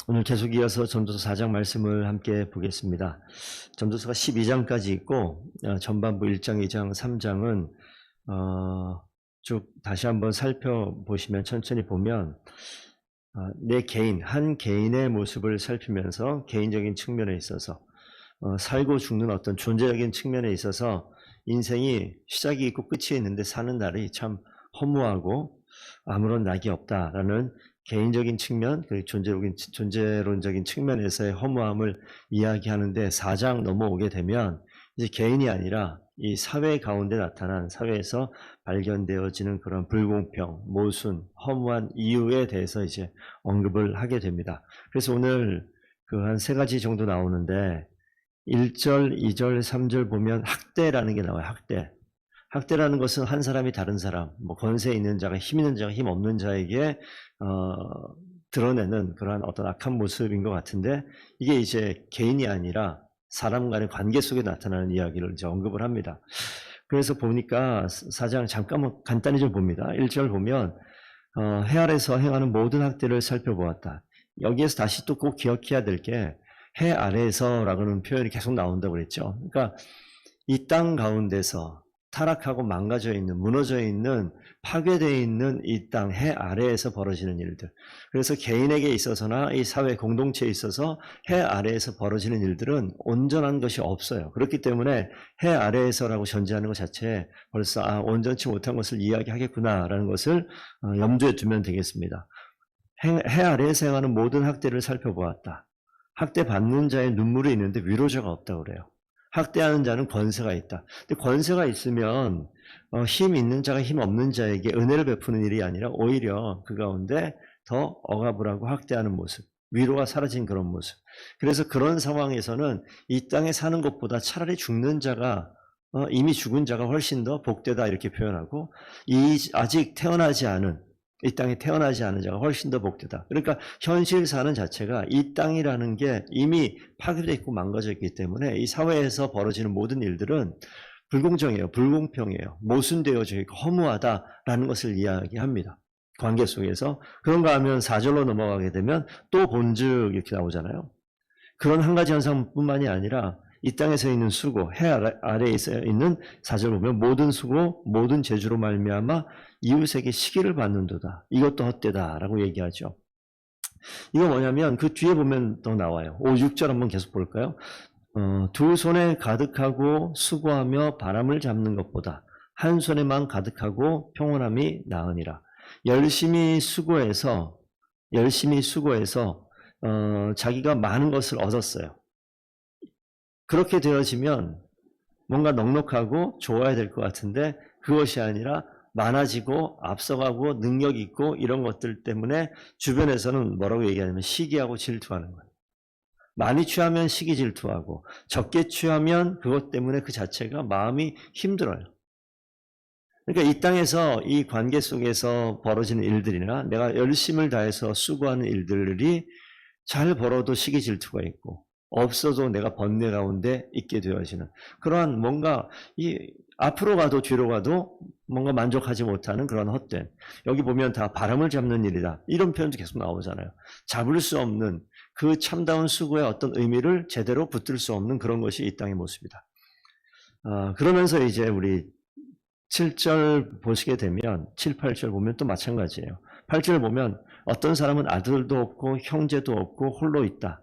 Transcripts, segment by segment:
오늘 계속 이어서 전도서 4장 말씀을 함께 보겠습니다. 전도서가 12장까지 있고 전반부 1장, 2장, 3장은 쭉 다시 한번 살펴보시면 천천히 보면 내 개인, 한 개인의 모습을 살피면서 개인적인 측면에 있어서 살고 죽는 어떤 존재적인 측면에 있어서 인생이 시작이 있고 끝이 있는데 사는 날이 참 허무하고 아무런 낙이 없다라는 개인적인 측면, 그리고 존재론적인 측면에서의 허무함을 이야기하는데 4장 넘어오게 되면 이제 개인이 아니라 이 사회 가운데 나타난 사회에서 발견되어지는 그런 불공평, 모순, 허무한 이유에 대해서 이제 언급을 하게 됩니다. 그래서 오늘 그 한 세 가지 정도 나오는데 1절, 2절, 3절 보면 학대라는 게 나와요. 학대. 학대라는 것은 한 사람이 다른 사람, 권세 있는 자가 힘 있는 자가 힘 없는 자에게 드러내는 그러한 어떤 악한 모습인 것 같은데 이게 이제 개인이 아니라 사람 간의 관계 속에 나타나는 이야기를 이제 언급을 합니다. 그래서 보니까 4장 잠깐 간단히 좀 봅니다. 1절 보면 해 아래에서 행하는 모든 학대를 살펴보았다. 여기에서 다시 또 꼭 기억해야 될 게 해 아래에서라고는 표현이 계속 나온다고 그랬죠. 그러니까 이 땅 가운데서 타락하고 망가져 있는, 무너져 있는, 파괴되어 있는 이 땅 해 아래에서 벌어지는 일들. 그래서 개인에게 있어서나 이 사회 공동체에 있어서 해 아래에서 벌어지는 일들은 온전한 것이 없어요. 그렇기 때문에 해 아래에서라고 전제하는 것 자체에 벌써 온전치 못한 것을 이야기하겠구나라는 것을 염두에 두면 되겠습니다. 해 아래에서 행하는 모든 학대를 살펴보았다. 학대받는 자의 눈물이 있는데 위로자가 없다고 그래요. 학대하는 자는 권세가 있다. 근데 권세가 있으면 힘 있는 자가 힘 없는 자에게 은혜를 베푸는 일이 아니라 오히려 그 가운데 더 억압을 하고 학대하는 모습, 위로가 사라진 그런 모습. 그래서 그런 상황에서는 이 땅에 사는 것보다 차라리 죽는 자가 이미 죽은 자가 훨씬 더 복되다 이렇게 표현하고 아직 태어나지 않은 이 땅에 태어나지 않은 자가 훨씬 더 복되다. 그러니까 현실 사는 자체가 이 땅이라는 게 이미 파괴되어 있고 망가져 있기 때문에 이 사회에서 벌어지는 모든 일들은 불공정해요. 불공평해요. 모순되어져 있고 허무하다라는 것을 이야기합니다. 관계 속에서. 그런가 하면 4절로 넘어가게 되면 또 본즉 이렇게 나오잖아요. 그런 한 가지 현상뿐만이 아니라 이 땅에서 있는 수고, 해 아래에 있는 4절 보면 모든 수고, 모든 재주로 말미암아 이웃에게 시기를 받는도다. 이것도 헛되다라고 얘기하죠. 이거 뭐냐면 그 뒤에 보면 더 나와요. 5, 6절 한번 계속 볼까요? 두 손에 가득하고 수고하며 바람을 잡는 것보다 한 손에만 가득하고 평온함이 나으니라. 열심히 수고해서 자기가 많은 것을 얻었어요. 그렇게 되어지면 뭔가 넉넉하고 좋아야 될 것 같은데 그것이 아니라 많아지고 앞서가고 능력 있고 이런 것들 때문에 주변에서는 뭐라고 얘기하냐면 시기하고 질투하는 거예요. 많이 취하면 시기 질투하고 적게 취하면 그것 때문에 그 자체가 마음이 힘들어요. 그러니까 이 땅에서 이 관계 속에서 벌어지는 일들이나 내가 열심을 다해서 수고하는 일들이 잘 벌어도 시기 질투가 있고 없어도 내가 번뇌 가운데 있게 되어지는 그러한 뭔가 앞으로 가도 뒤로 가도 뭔가 만족하지 못하는 그런 헛된, 여기 보면 다 바람을 잡는 일이다 이런 표현도 계속 나오잖아요. 잡을 수 없는 그 참다운 수고의 어떤 의미를 제대로 붙들 수 없는 그런 것이 이 땅의 모습이다. 그러면서 이제 우리 7절 보시게 되면 7, 8절 보면 또 마찬가지예요. 8절 보면 어떤 사람은 아들도 없고 형제도 없고 홀로 있다.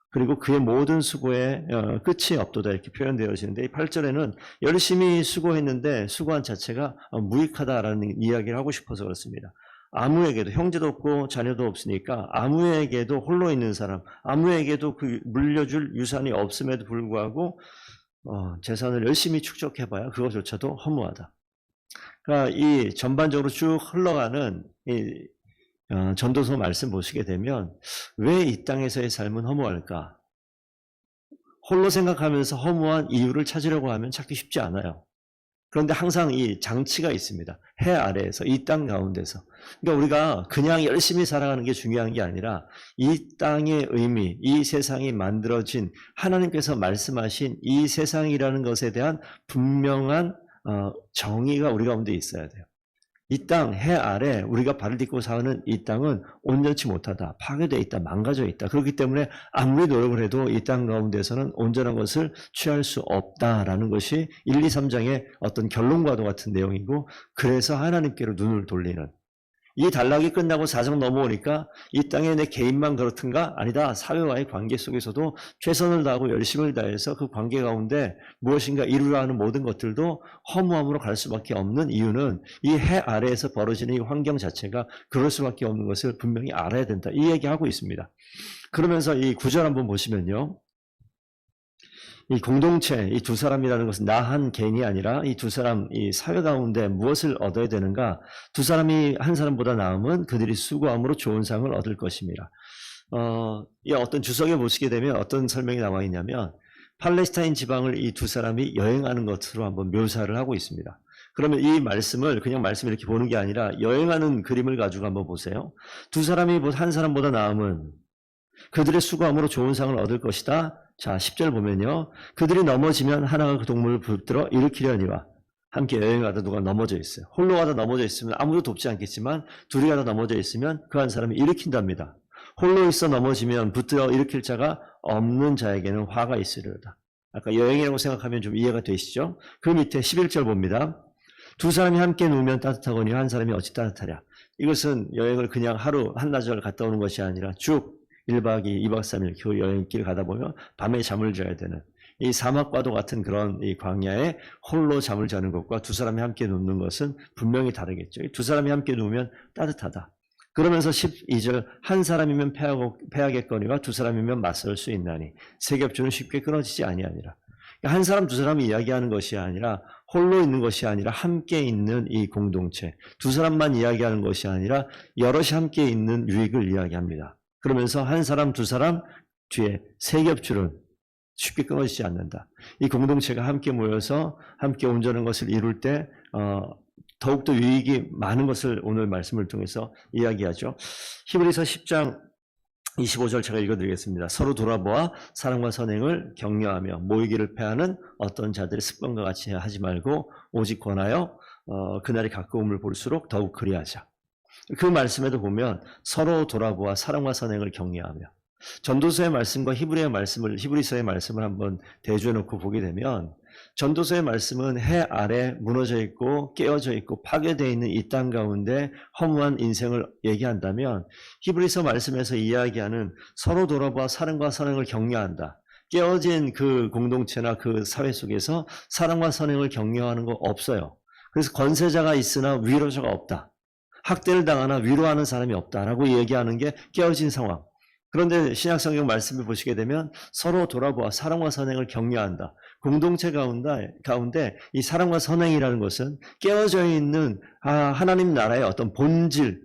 그리고 그의 모든 수고에 끝이 없도다 이렇게 표현되어지는데 이 8절에는 열심히 수고했는데 수고한 자체가 무익하다라는 이야기를 하고 싶어서 그렇습니다. 아무에게도 형제도 없고 자녀도 없으니까 아무에게도 홀로 있는 사람, 아무에게도 그 물려줄 유산이 없음에도 불구하고 재산을 열심히 축적해봐야 그것조차도 허무하다. 그러니까 이 전반적으로 쭉 흘러가는 이 전도서 말씀 보시게 되면 왜 이 땅에서의 삶은 허무할까? 홀로 생각하면서 허무한 이유를 찾으려고 하면 찾기 쉽지 않아요. 그런데 항상 이 장치가 있습니다. 해 아래에서, 이 땅 가운데서. 그러니까 우리가 그냥 열심히 살아가는 게 중요한 게 아니라 이 땅의 의미, 이 세상이 만들어진 하나님께서 말씀하신 이 세상이라는 것에 대한 분명한 정의가 우리 가운데 있어야 돼요. 이 땅, 해 아래 우리가 발을 딛고 사는 이 땅은 온전치 못하다, 파괴되어 있다, 망가져 있다. 그렇기 때문에 아무리 노력을 해도 이 땅 가운데서는 온전한 것을 취할 수 없다라는 것이 1, 2, 3장의 어떤 결론과도 같은 내용이고, 그래서 하나님께로 눈을 돌리는, 이 단락이 끝나고 4장 넘어오니까 이 땅에 내 개인만 그렇든가? 아니다. 사회와의 관계 속에서도 최선을 다하고 열심을 다해서 그 관계 가운데 무엇인가 이루려 하는 모든 것들도 허무함으로 갈 수밖에 없는 이유는 이 해 아래에서 벌어지는 이 환경 자체가 그럴 수밖에 없는 것을 분명히 알아야 된다. 이 얘기하고 있습니다. 그러면서 이 구절 한번 보시면요. 이 공동체, 이 두 사람이라는 것은 나 한 개인이 아니라 이 두 사람, 이 사회 가운데 무엇을 얻어야 되는가? 두 사람이 한 사람보다 나으면 그들이 수고함으로 좋은 상을 얻을 것입니다. 이 어떤 주석에 보시게 되면 어떤 설명이 나와 있냐면, 팔레스타인 지방을 이 두 사람이 여행하는 것으로 한번 묘사를 하고 있습니다. 그러면 이 말씀을 그냥 말씀 이렇게 보는 게 아니라 여행하는 그림을 가지고 한번 보세요. 두 사람이 한 사람보다 나으면 그들의 수고함으로 좋은 상을 얻을 것이다. 자, 10절 보면요. 그들이 넘어지면 하나가 그 동물을 붙들어 일으키려니와. 함께 여행하다 누가 넘어져 있어요. 홀로 가다 넘어져 있으면 아무도 돕지 않겠지만 둘이 가다 넘어져 있으면 그 한 사람이 일으킨답니다. 홀로 있어 넘어지면 붙들어 일으킬 자가 없는 자에게는 화가 있으리로다. 아까 여행이라고 생각하면 좀 이해가 되시죠? 그 밑에 11절 봅니다. 두 사람이 함께 누우면 따뜻하거니 한 사람이 어찌 따뜻하랴. 이것은 여행을 그냥 하루 한나절 갔다 오는 것이 아니라 쭉 1박 2일, 2박 3일 그 여행길 가다 보면 밤에 잠을 자야 되는 이 사막과도 같은 그런 이 광야에 홀로 잠을 자는 것과 두 사람이 함께 눕는 것은 분명히 다르겠죠. 두 사람이 함께 누우면 따뜻하다. 그러면서 12절 한 사람이면 패하겠거니와 두 사람이면 맞설 수 있나니 세겹주는 쉽게 끊어지지 아니하니라. 한 사람 두 사람이 이야기하는 것이 아니라 홀로 있는 것이 아니라 함께 있는 이 공동체, 두 사람만 이야기하는 것이 아니라 여럿이 함께 있는 유익을 이야기합니다. 그러면서 한 사람, 두 사람 뒤에 세 겹줄은 쉽게 끊어지지 않는다. 이 공동체가 함께 모여서 함께 온전한 것을 이룰 때 더욱더 유익이 많은 것을 오늘 말씀을 통해서 이야기하죠. 히브리서 10장 25절 제가 읽어드리겠습니다. 서로 돌아보아 사랑과 선행을 격려하며 모이기를 패하는 어떤 자들의 습관과 같이 하지 말고 오직 권하여 그날이 가까움을 볼수록 더욱 그리하자. 그 말씀에도 보면 서로 돌아보아 사랑과 선행을 격려하며, 전도서의 말씀과 히브리서의 말씀을 한번 대조해 놓고 보게 되면, 전도서의 말씀은 해 아래 무너져 있고 깨어져 있고 파괴되어 있는 이 땅 가운데 허무한 인생을 얘기한다면, 히브리서 말씀에서 이야기하는 서로 돌아보아 사랑과 선행을 격려한다. 깨어진 그 공동체나 그 사회 속에서 사랑과 선행을 격려하는 거 없어요. 그래서 권세자가 있으나 위로자가 없다. 학대를 당하나 위로하는 사람이 없다라고 얘기하는 게 깨어진 상황. 그런데 신약성경 말씀을 보시게 되면 서로 돌아보아 사랑과 선행을 격려한다. 공동체 가운데 이 사랑과 선행이라는 것은 깨어져 있는 하나님 나라의 어떤 본질,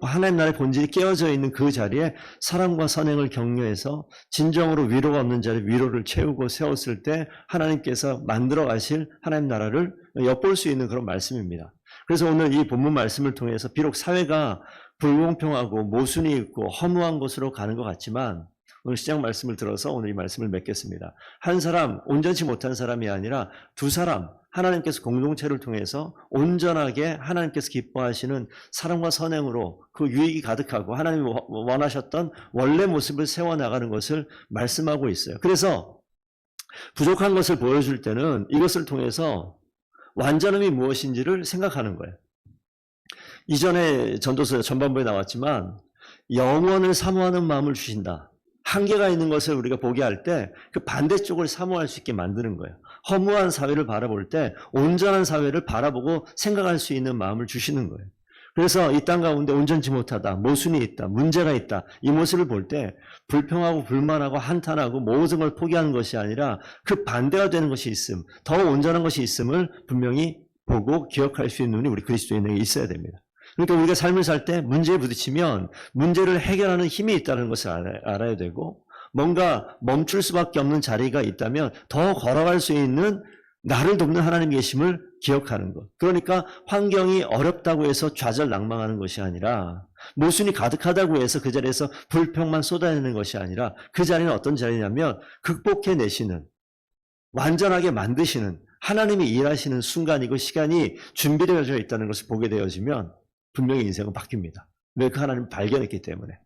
하나님 나라의 본질이 깨어져 있는 그 자리에 사랑과 선행을 격려해서 진정으로 위로가 없는 자리에 위로를 채우고 세웠을 때 하나님께서 만들어 가실 하나님 나라를 엿볼 수 있는 그런 말씀입니다. 그래서 오늘 이 본문 말씀을 통해서 비록 사회가 불공평하고 모순이 있고 허무한 곳으로 가는 것 같지만, 오늘 시작 말씀을 들어서 오늘 이 말씀을 맺겠습니다. 한 사람, 온전치 못한 사람이 아니라 두 사람, 하나님께서 공동체를 통해서 온전하게 하나님께서 기뻐하시는 사랑과 선행으로 그 유익이 가득하고 하나님이 원하셨던 원래 모습을 세워나가는 것을 말씀하고 있어요. 그래서 부족한 것을 보여줄 때는 이것을 통해서 완전함이 무엇인지를 생각하는 거예요. 이전에 전도서 전반부에 나왔지만 영원을 사모하는 마음을 주신다. 한계가 있는 것을 우리가 보게 할 때 그 반대쪽을 사모할 수 있게 만드는 거예요. 허무한 사회를 바라볼 때 온전한 사회를 바라보고 생각할 수 있는 마음을 주시는 거예요. 그래서 이 땅 가운데 온전치 못하다, 모순이 있다, 문제가 있다, 이 모습을 볼 때 불평하고 불만하고 한탄하고 모든 걸 포기하는 것이 아니라 그 반대가 되는 것이 있음, 더 온전한 것이 있음을 분명히 보고 기억할 수 있는 눈이 우리 그리스도인에게 있어야 됩니다. 그러니까 우리가 삶을 살 때 문제에 부딪히면 문제를 해결하는 힘이 있다는 것을 알아야 되고, 뭔가 멈출 수밖에 없는 자리가 있다면 더 걸어갈 수 있는 나를 돕는 하나님 계심을 기억하는 것. 그러니까 환경이 어렵다고 해서 좌절낭망하는 것이 아니라, 모순이 가득하다고 해서 그 자리에서 불평만 쏟아내는 것이 아니라, 그 자리는 어떤 자리냐면 극복해내시는, 완전하게 만드시는 하나님이 일하시는 순간이고 시간이 준비되어져 있다는 것을 보게 되어지면 분명히 인생은 바뀝니다. 왜? 그 하나님을 발견했기 때문에.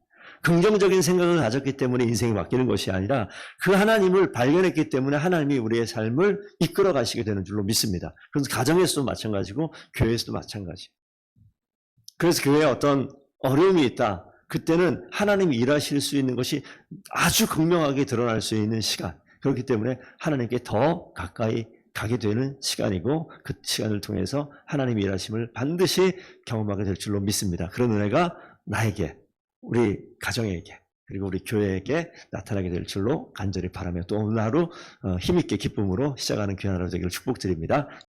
긍정적인 생각을 가졌기 때문에 인생이 바뀌는 것이 아니라 그 하나님을 발견했기 때문에 하나님이 우리의 삶을 이끌어 가시게 되는 줄로 믿습니다. 그래서 가정에서도 마찬가지고 교회에서도 마찬가지. 그래서 교회에 어떤 어려움이 있다. 그때는 하나님이 일하실 수 있는 것이 아주 극명하게 드러날 수 있는 시간. 그렇기 때문에 하나님께 더 가까이 가게 되는 시간이고 그 시간을 통해서 하나님의 일하심을 반드시 경험하게 될 줄로 믿습니다. 그런 은혜가 나에게, 우리 가정에게, 그리고 우리 교회에게 나타나게 될 줄로 간절히 바라며 또 오늘 하루 힘있게 기쁨으로 시작하는 귀한 하루 되기를 축복드립니다.